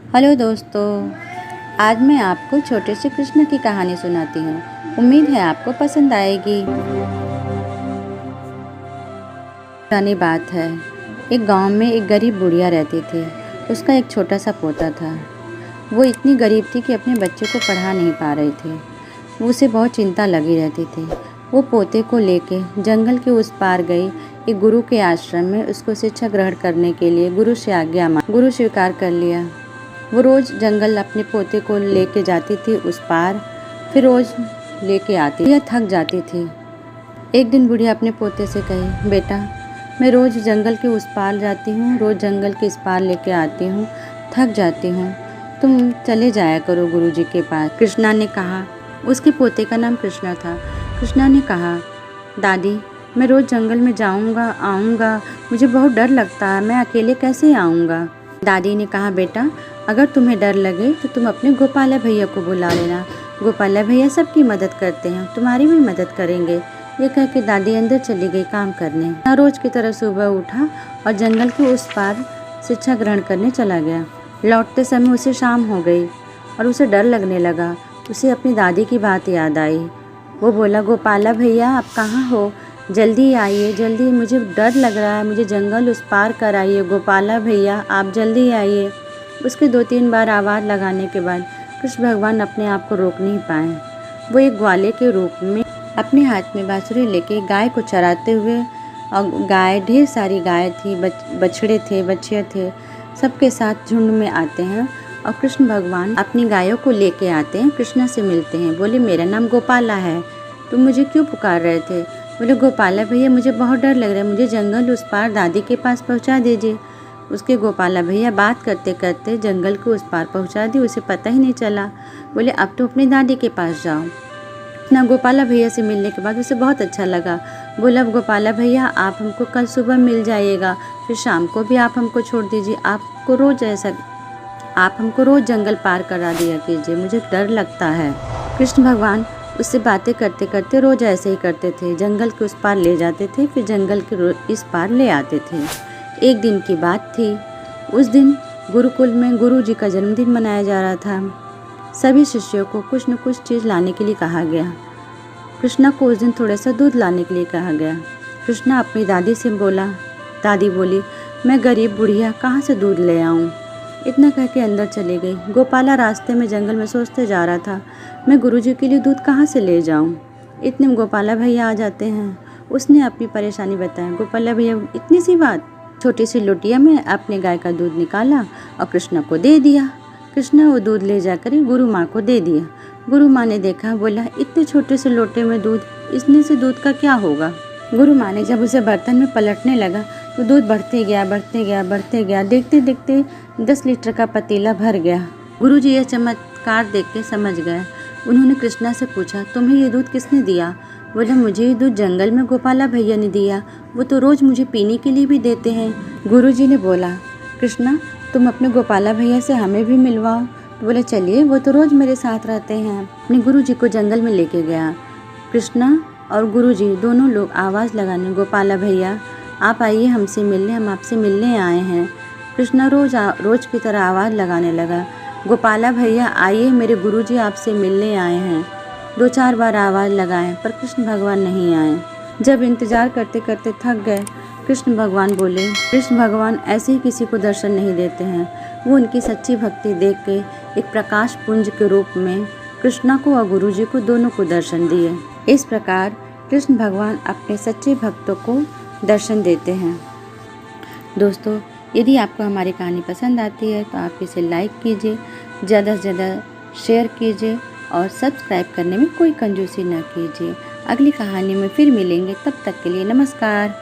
Hello दोस्तों, आज मैं आपको छोटे से कृष्ण की कहानी सुनाती हूँ। उम्मीद है आपको पसंद आएगी। पुरानी बात है, एक गांव में एक गरीब बुढ़िया रहती थी। उसका एक छोटा सा पोता था। वो इतनी गरीब थी कि अपने बच्चे को पढ़ा नहीं पा रही थी। उसे बहुत चिंता लगी रहती थी। वो पोते को लेके जंगल के उस पार गई। एक गुरु के आश्रम में उसको शिक्षा ग्रहण करने के लिए गुरु से आज्ञा मांगी। गुरु स्वीकार कर लिया। वो रोज़ जंगल अपने पोते को लेके जाती थी उस पार, फिर रोज़ लेके आती। यह थक जाती थी। एक दिन बुढ़िया अपने पोते से कही, बेटा, मैं रोज़ जंगल के उस पार जाती हूँ, रोज़ जंगल के इस पार लेके आती हूँ, थक जाती हूँ, तुम चले जाया करो गुरु जी के पास। कृष्णा ने कहा। उसके पोते का नाम कृष्णा था। कृष्णा ने कहा, दादी, मैं रोज़ जंगल में जाऊँगा आऊँगा, मुझे बहुत डर लगता है, मैं अकेले कैसे आऊँगा। दादी ने कहा, बेटा, अगर तुम्हें डर लगे तो तुम अपने गोपाला भैया को बुला लेना। गोपाला भैया सबकी मदद करते हैं, तुम्हारी भी मदद करेंगे। ये कह के दादी अंदर चली गई काम करने। रोज की तरह सुबह उठा और जंगल के उस पार शिक्षा ग्रहण करने चला गया। लौटते समय उसे शाम हो गई और उसे डर लगने लगा। उसे अपनी दादी की बात याद आई। वो बोला, गोपाला भैया, आप कहाँ हो? जल्दी आइए, जल्दी, मुझे डर लग रहा है, मुझे जंगल उस पार कराइए। गोपाला भैया, आप जल्दी आइए। उसके 2-3 बार आवाज़ लगाने के बाद कृष्ण भगवान अपने आप को रोक नहीं पाए। वो एक ग्वाले के रूप में अपने हाथ में बांसुरी लेके गाय को चराते हुए, और गाय, ढेर सारी गाय थी, बछड़े थे, बच्चे थे, सबके साथ झुंड में आते हैं और कृष्ण भगवान अपनी गायों को लेके आते हैं, कृष्णा से मिलते हैं। बोले, मेरा नाम गोपाला है, तुम मुझे क्यों पुकार रहे थे? बोले, गोपाला भैया, मुझे बहुत डर लग रहा है, मुझे जंगल उस पार दादी के पास पहुँचा दीजिए। उसके गोपाला भैया बात करते करते जंगल को उस पार पहुंचा दी, उसे पता ही नहीं चला। बोले, अब तो अपनी दादी के पास जाओ। ना गोपाला भैया से मिलने के बाद उसे बहुत अच्छा लगा। बोला, गोपाला भैया, आप हमको कल सुबह मिल जाइएगा, फिर शाम को भी आप हमको छोड़ दीजिए। आप हमको रोज़ जंगल पार करा दिया कीजिए, मुझे डर लगता है। कृष्ण भगवान उससे बातें करते करते रोज़ ऐसे ही करते थे। जंगल के उस पार ले जाते थे, फिर जंगल के इस पार ले आते थे। एक दिन की बात थी। उस दिन गुरुकुल में गुरु जी का जन्मदिन मनाया जा रहा था। सभी शिष्यों को कुछ न कुछ चीज़ लाने के लिए कहा गया। कृष्णा को उस दिन थोड़ा सा दूध लाने के लिए कहा गया। कृष्णा अपनी दादी से बोला। दादी बोली, मैं गरीब बुढ़िया कहाँ से दूध ले आऊँ? इतना कह के अंदर चली गई। गोपाला रास्ते में जंगल में सोचते जा रहा था, मैं गुरु जी के लिए दूध कहाँ से ले जाऊँ। इतने में गोपाला भैया आ जाते हैं। उसने अपनी परेशानी बताई। गोपाला भैया, इतनी सी बात? छोटी सी लोटिया में अपने गाय का दूध निकाला और कृष्णा को दे दिया। कृष्णा वो दूध ले जाकर गुरु माँ को दे दिया। गुरु माँ ने देखा, बोला, इतने छोटे से लोटे में दूध, इसने से दूध का क्या होगा? गुरु माँ ने जब उसे बर्तन में पलटने लगा तो दूध बढ़ते गया, बढ़ते गया, बढ़ते गया। देखते देखते 10 लीटर का पतीला भर गया। गुरु जी यह चमत्कार देख के समझ गए। उन्होंने कृष्णा से पूछा, तुम्हें ये दूध किसने दिया? बोला, मुझे ये दूध जंगल में गोपाला भैया ने दिया, वो तो रोज़ मुझे पीने के लिए भी देते हैं। गुरुजी ने बोला, कृष्णा, तुम अपने गोपाला भैया से हमें भी मिलवाओ। तो बोले, चलिए, वो तो रोज़ मेरे साथ रहते हैं। अपने गुरुजी को जंगल में लेके गया। कृष्णा और गुरुजी दोनों लोग आवाज़ लगाने, गोपाला भैया, आप आइए हमसे मिलने, हम आपसे मिलने आए हैं। कृष्णा रोज़ की तरह आवाज़ लगाने लगा, गोपाला भैया आइए, मेरे गुरुजी आपसे मिलने आए हैं। 2-4 बार आवाज़ लगाए पर कृष्ण भगवान नहीं आए। जब इंतज़ार करते करते थक गए, कृष्ण भगवान बोले। कृष्ण भगवान ऐसे ही किसी को दर्शन नहीं देते हैं। वो उनकी सच्ची भक्ति देख के एक प्रकाश पुंज के रूप में कृष्णा को और गुरु जी को दोनों को दर्शन दिए। इस प्रकार कृष्ण भगवान अपने सच्चे भक्तों को दर्शन देते हैं। दोस्तों, यदि आपको हमारी कहानी पसंद आती है तो आप इसे लाइक कीजिए, ज़्यादा से ज़्यादा शेयर कीजिए और सब्सक्राइब करने में कोई कंजूसी न कीजिए। अगली कहानी में फिर मिलेंगे, तब तक के लिए नमस्कार।